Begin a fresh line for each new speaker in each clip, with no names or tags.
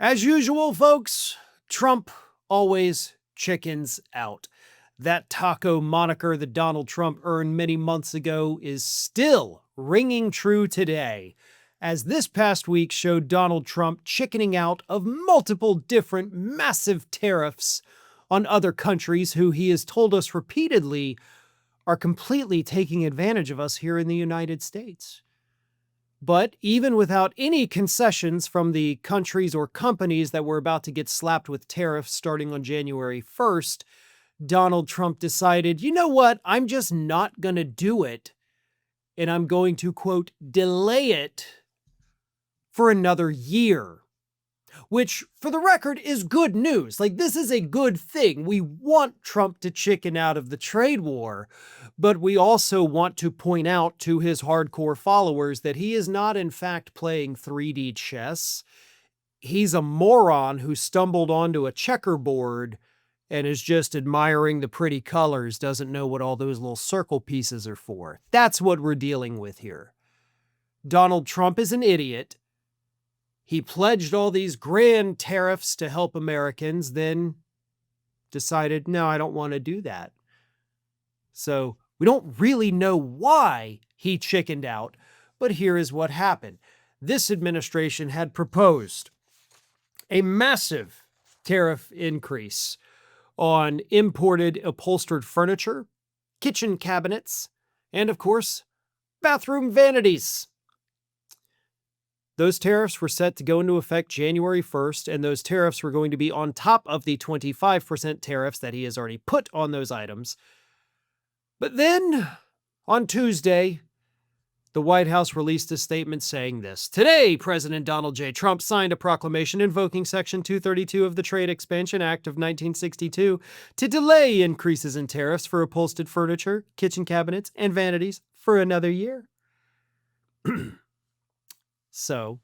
As usual, folks, Trump always chickens out. That taco moniker that Donald Trump earned many months ago is still ringing true today, as this past week showed Donald Trump chickening out of multiple different massive tariffs on other countries who he has told us repeatedly are completely taking advantage of us here in the United States. But even without any concessions from the countries or companies that were about to get slapped with tariffs starting on January 1st, Donald Trump decided, you know what, I'm just not going to do it, and I'm going to, quote, delay it for another year. Which, for the record, is good news. Like, this is a good thing. We want Trump to chicken out of the trade war, but we also want to point out to his hardcore followers that he is not, in fact, playing 3D chess. He's a moron who stumbled onto a checkerboard and is just admiring the pretty colors, doesn't know what all those little circle pieces are for. That's what we're dealing with here. Donald Trump is an idiot. He pledged all these grand tariffs to help Americans, then decided, no, I don't want to do that. So we don't really know why he chickened out, but here is what happened. This administration had proposed a massive tariff increase on imported upholstered furniture, kitchen cabinets, and of course, bathroom vanities. Those tariffs were set to go into effect January 1st, and those tariffs were going to be on top of the 25% tariffs that he has already put on those items. But then, on Tuesday, the White House released a statement saying this. Today, President Donald J. Trump signed a proclamation invoking Section 232 of the Trade Expansion Act of 1962 to delay increases in tariffs for upholstered furniture, kitchen cabinets, and vanities for another year. So,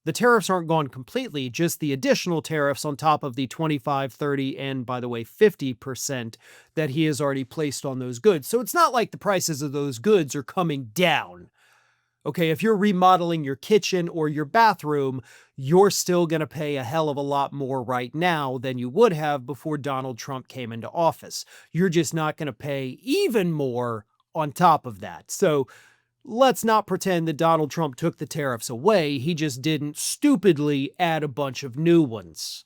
the tariffs aren't gone completely, just the additional tariffs on top of the 25, 30, and by the way, 50% that he has already placed on those goods. So it's not like the prices of those goods are coming down. Okay, if you're remodeling your kitchen or your bathroom, you're still going to pay a hell of a lot more right now than you would have before Donald Trump came into office. You're just not going to pay even more on top of that. So let's not pretend that Donald Trump took the tariffs away. He just didn't stupidly add a bunch of new ones.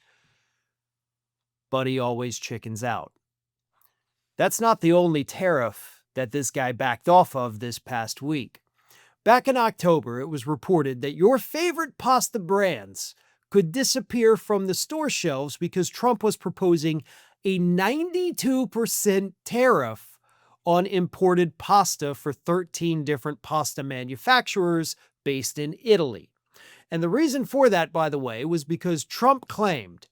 But he always chickens out. That's not the only tariff that this guy backed off of this past week. Back in October, it was reported that your favorite pasta brands could disappear from the store shelves because Trump was proposing a 92% tariff on imported pasta for 13 different pasta manufacturers based in Italy. And the reason for that, by the way, was because Trump claimed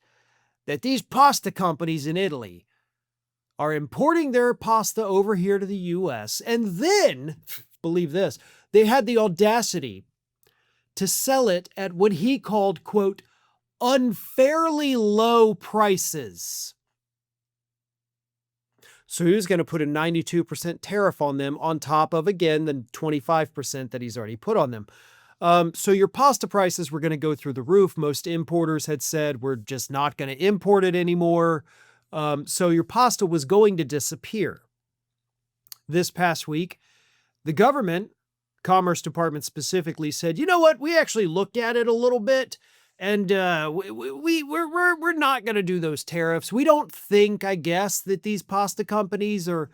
that these pasta companies in Italy are importing their pasta over here to the US, and then, believe this, they had the audacity to sell it at what he called, quote, unfairly low prices. So he was going to put a 92% tariff on them on top of, again, the 25% that he's already put on them. So your pasta prices were going to go through the roof. Most importers had said, we're just not going to import it anymore. So your pasta was going to disappear. This past week, the government, Commerce Department specifically, said, you know what, we actually looked at it a little bit. And we're not going to do those tariffs. We don't think, I guess, that these pasta companies are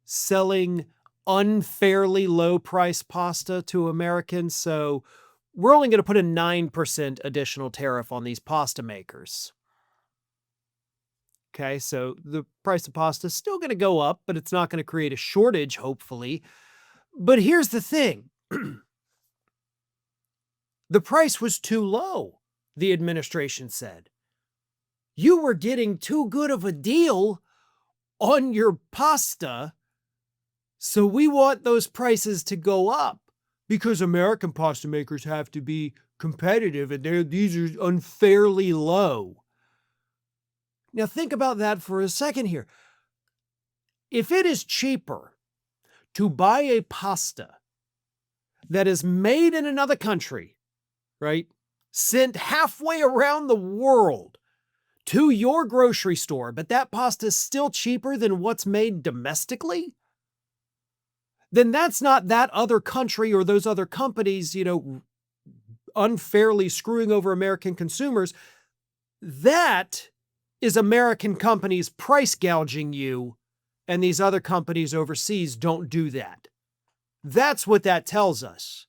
selling unfairly low-priced pasta to Americans. So we're only going to put a 9% additional tariff on these pasta makers. Okay, so the price of pasta is still going to go up, but it's not going to create a shortage, hopefully. But here's the thing. The price was too low. The administration said. You were getting too good of a deal on your pasta, so we want those prices to go up because American pasta makers have to be competitive and these are unfairly low. Now think about that for a second here. If it is cheaper to buy a pasta that is made in another country, right? sent halfway around the world to your grocery store, but that pasta is still cheaper than what's made domestically, then that's not that other country or those other companies, unfairly screwing over American consumers. That is American companies price gouging you, and these other companies overseas don't do that. That's what that tells us.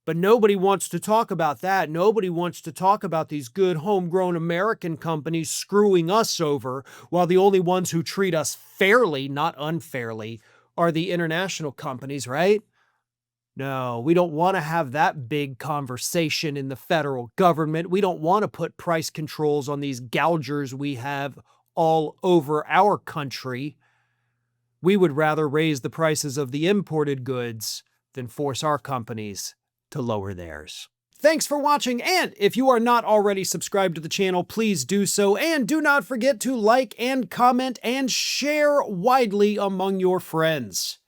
But nobody wants to talk about that. Nobody wants to talk about these good homegrown American companies screwing us over, while the only ones who treat us fairly, not unfairly, are the international companies, right? No, we don't want to have that big conversation in the federal government. We don't want to put price controls on these gougers we have all over our country. We would rather raise the prices of the imported goods than force our companies to lower theirs. Thanks for watching, and if you are not already subscribed to the channel, please do so, and do not forget to like and comment and share widely among your friends.